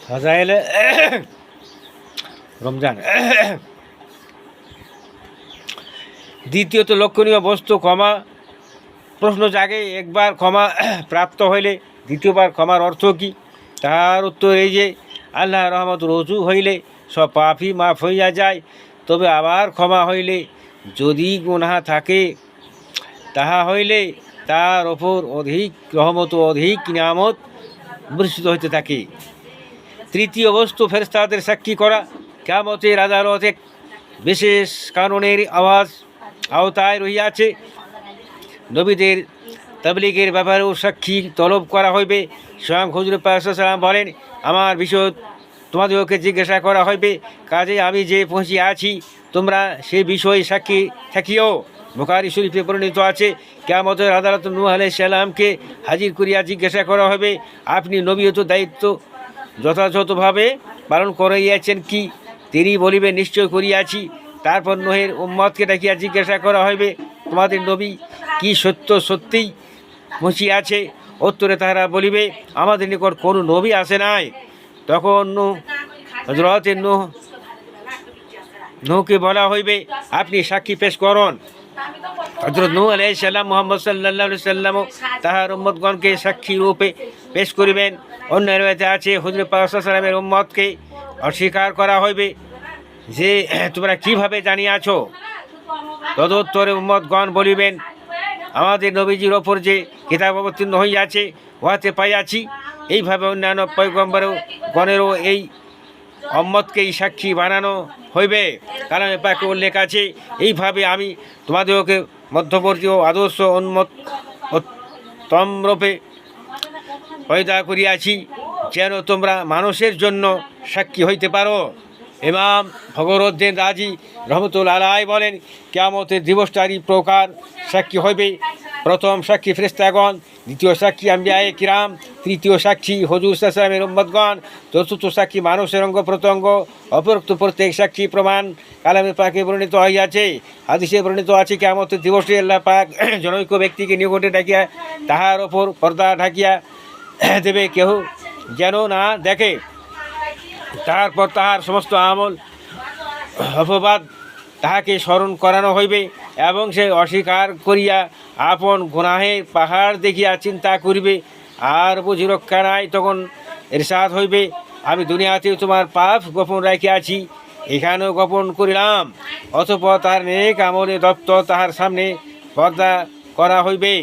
ফাজাইলে রমজান। দ্বিতীয়ত লক্ষণীয় বস্তু ক্ষমা। প্রশ্ন জাগে, একবার ক্ষমা প্রাপ্ত হইলে দ্বিতীয়বার ক্ষমার অর্থ কী? তার উত্তর এই যে, আল্লাহ রহমত রজু হইলে সব পাপই মাফ হইয়া যায়। তবে আবার ক্ষমা হইলে যদি গুনাহ থাকে তাহা হইলে তার ওপর অধিক রহমত ও অধিক নিয়ামত বর্ষিত হইতে থাকে। তৃতীয় বস্তু ফেরেশতাদের সাক্ষী করা। কিয়ামতের আদালতে বিশেষ কানুনের আওতায় রহিয়াছে। নবীদের তাবলীগের ব্যাপারেও সাক্ষী তলব করা হইবে। স্বয়ং হুজুর পাক সাল্লাল্লাহু আলাইহি ওয়াসাল্লাম বলেন, আমার বিষয় তোমাদেরকে জিজ্ঞাসা করা হইবে, কাজে আমি যে পৌঁছিয়া আছি তোমরা সে বিষয়ে সাক্ষী থাকিও। বুখারী শরীফে বর্ণিত আছে, কিয়ামতের আদালত নূহ আলাইহিস সালামকে হাজির করিয়া জিজ্ঞাসা করা হবে, আপনি নবীয়ত দায়িত্ব যথাযথভাবে পালন করাইয়াছেন কি? তিনি বলিবেন, নিশ্চয় করিয়াছি। তারপর নূহের উম্মতকে ডাকিয়া জিজ্ঞাসা করা হইবে, তোমাদের নবী কি সত্যিই পৌঁছিয়াছে? উত্তরে তাহারা বলিবে, আমাদের নিকট কোনো নবী আসে নাই। তখন হযরত নূহকে বলা হইবে, আপনি সাক্ষী পেশ করুন। হযরত নূহ আলাইহিস সালাম মুহাম্মদ সাল্লাল্লাহু আলাইহি ওয়াসাল্লামও তাহার উম্মতগণকে সাক্ষী রূপে পেশ করিবেন। অন্য রয়েছে আছে, হুজুর পাক সাল্লাল্লাহু আলাইহি ওয়াসাল্লামের উম্মতকে অস্বীকার করা হইবে যে, তোমরা কিভাবে জানিয়াছ? তদুত্তরে উম্মতগণ বলিবেন, আমাদের নবীজির ওপর যে কিতাব অবতীর্ণ হইয়াছে উহাতে পাইয়াছি। এইভাবে অন্যান্য পয়গম্বরগণেরও এই উম্মতকেই সাক্ষী বানানো হইবে। কালামে পাকে উল্লেখ আছে, এইভাবে আমি তোমাদেরকে মধ্যবর্তী ও আদর্শ উত্তমরূপে পয়দা করিয়াছি, যেন তোমরা মানুষের জন্য সাক্ষী হইতে পারো। ইমাম ফখরুদ্দীন রাজি রহমতুল্লাহ আলাইহি বলেন, কিয়ামতের দিবসটারই প্রকার সাক্ষী হইবে। প্রথম সাক্ষী ফেরেশতাগণ, দ্বিতীয় সাক্ষী আম্বিয়ায়ে কিরাম, তৃতীয় সাক্ষী হুজুর সাল্লাল্লাহু আলাইহি ওয়াসাল্লামের উম্মতগণ, চতুর্থ সাক্ষী মানুষের অঙ্গ প্রত্যঙ্গ। অপরোক্ত প্রত্যেক সাক্ষী প্রমাণ কালামে পাকে বর্ণিত হইয়াছে। হাদিসে বর্ণিত আছে, কিয়ামতের দিবসে আল্লাহ পাক জনৈক ব্যক্তিকে নিকটে ডাকিয়া তাহার ওপর পর্দা ঢাকিয়া দেবে, কেহ যেন না দেখে। তারপর তাহার সমস্ত আমল অপবাদ তাহাকে স্মরণ করানো হইবে এবং সে অস্বীকার করিয়া আপন গুনাহের পাহাড় দেখিয়া চিন্তা করিবে, আর বুঝি রক্ষা নাই। তখন ইরশাদ হইবে, আমি দুনিয়াতেও তোমার পাপ গোপন রাখিয়াছি, এখানেও গোপন করিলাম। অতঃপর তার নেক আমলে দপ্তর তাহার সামনে পর্দা করা হইবে।